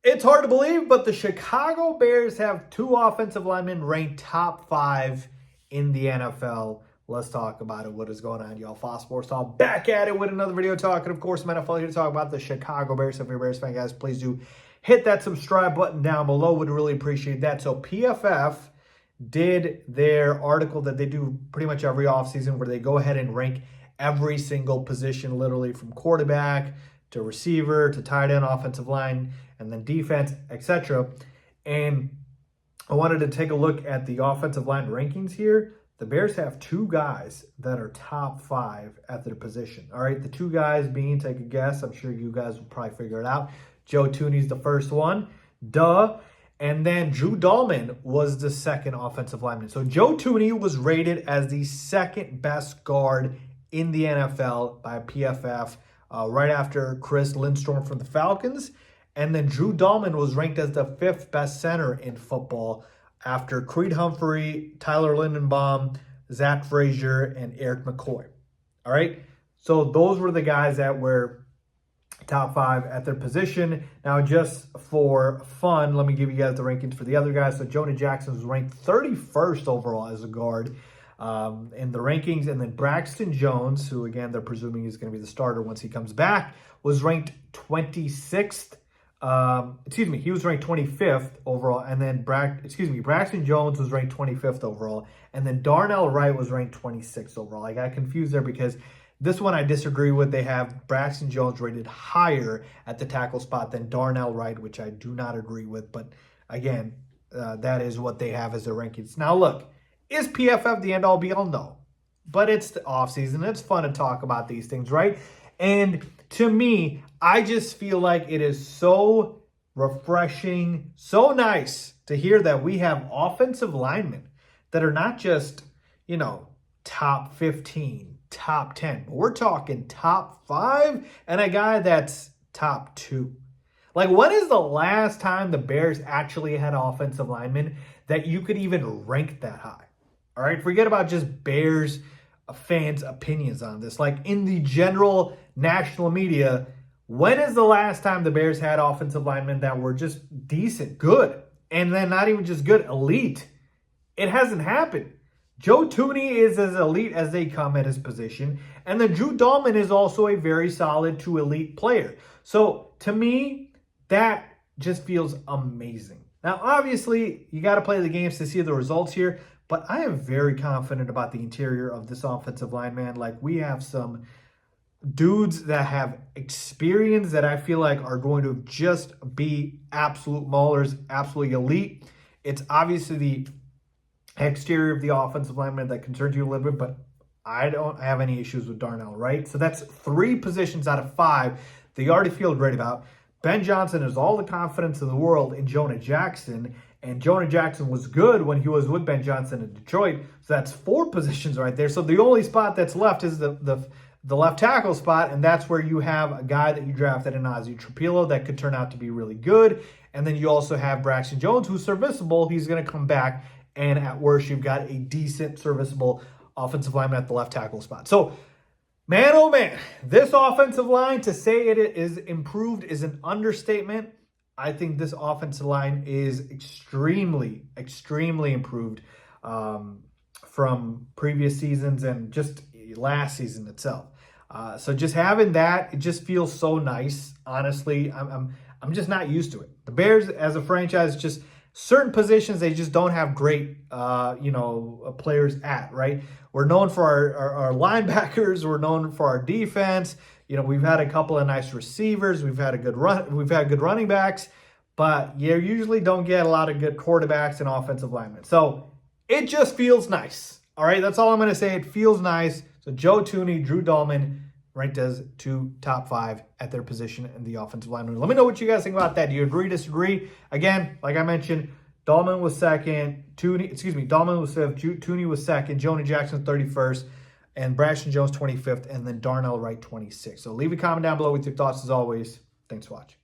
It's hard to believe, but the Chicago Bears have two offensive linemen ranked top 5 in the NFL. Let's talk about it. What is going on, y'all? Fox Sports Talk back at it with another video talking, of course, NFL here to talk about the Chicago Bears. So if you're a Bears fan, guys, please do hit that subscribe button down below. Would really appreciate that. So PFF did their article that they do pretty much every offseason where they go ahead and rank every single position, literally from quarterback to receiver to tight end, offensive line, and then defense, etc. And I wanted to take a look at the offensive line rankings here. The Bears have two guys that are top 5 at their position. All right, the two guys being, take a guess, I'm sure you guys will probably figure it out. Joe Thuney's the first one, duh. And then Drew Dalman was the second offensive lineman. So Joe Thuney was rated as the second best guard in the NFL by PFF, right after Chris Lindstrom from the Falcons. And then Drew Dalman was ranked as the 5th best center in football after Creed Humphrey, Tyler Lindenbaum, Zach Frazier, and Eric McCoy. All right, so those were the guys that were top 5 at their position. Now, just for fun, let me give you guys the rankings for the other guys. So Jonah Jackson was ranked 31st overall as a guard in the rankings. And then Braxton Jones, who again, they're presuming is going to be the starter once he comes back, was ranked 26th. He was ranked 25th overall. And then Braxton Jones was ranked 25th overall. And then Darnell Wright was ranked 26th overall. I got confused there because this one I disagree with. They have Braxton Jones rated higher at the tackle spot than Darnell Wright, which I do not agree with. But again, that is what they have as their rankings. Now, look, is PFF the end-all be-all? No. But it's the offseason. It's fun to talk about these things, right? And to me, I just feel like it is so refreshing, so nice to hear that we have offensive linemen that are not just, top 15, top 10. But we're talking top 5 and a guy that's top 2. Like, when is the last time the Bears actually had offensive linemen that you could even rank that high? All right, forget about just Bears fans' opinions on this. Like, in the general national media, when is the last time the Bears had offensive linemen that were just decent, good, and then not even just good, elite? It hasn't happened. Joe Thuney is as elite as they come at his position, and then Drew Dalman is also a very solid to elite player. So, to me, that just feels amazing. Now, obviously, you got to play the games to see the results here, but I am very confident about the interior of this offensive line, man. Like, we have some dudes that have experience that I feel like are going to just be absolute maulers, absolutely elite. It's obviously the exterior of the offensive lineman that concerns you a little bit, but I don't have any issues with Darnell, right? So that's 3 positions out of 5 that you already feel great about. Ben Johnson has all the confidence in the world in Jonah Jackson, and Jonah Jackson was good when he was with Ben Johnson in Detroit. So that's 4 positions right there. So the only spot that's left is the left tackle spot, and that's where you have a guy that you drafted in Ozzie Trapilo that could turn out to be really good. And then you also have Braxton Jones, who's serviceable. He's going to come back, and at worst, you've got a decent, serviceable offensive lineman at the left tackle spot. So, man, oh man, this offensive line, to say it is improved is an understatement. I think this offensive line is extremely, extremely improved from previous seasons and just last season itself. So just having that, it just feels so nice. Honestly, I'm just not used to it. The Bears as a franchise, just certain positions they just don't have great players at, right? We're known for our linebackers, we're known for our defense. We've had a couple of nice receivers, we've had good running backs, but you usually don't get a lot of good quarterbacks and offensive linemen. So it just feels nice. All right, that's all I'm going to say. It feels nice. So Joe Thuney, Drew Dalman, ranked as 2 top 5 at their position in the offensive line. Let me know what you guys think about that. Do you agree, disagree? Again, like I mentioned, Dalman was 2nd. Dalman was 5th. Thuney was 2nd. Jonah Jackson 31st. And Braxton Jones 25th. And then Darnell Wright 26th. So leave a comment down below with your thoughts as always. Thanks for watching.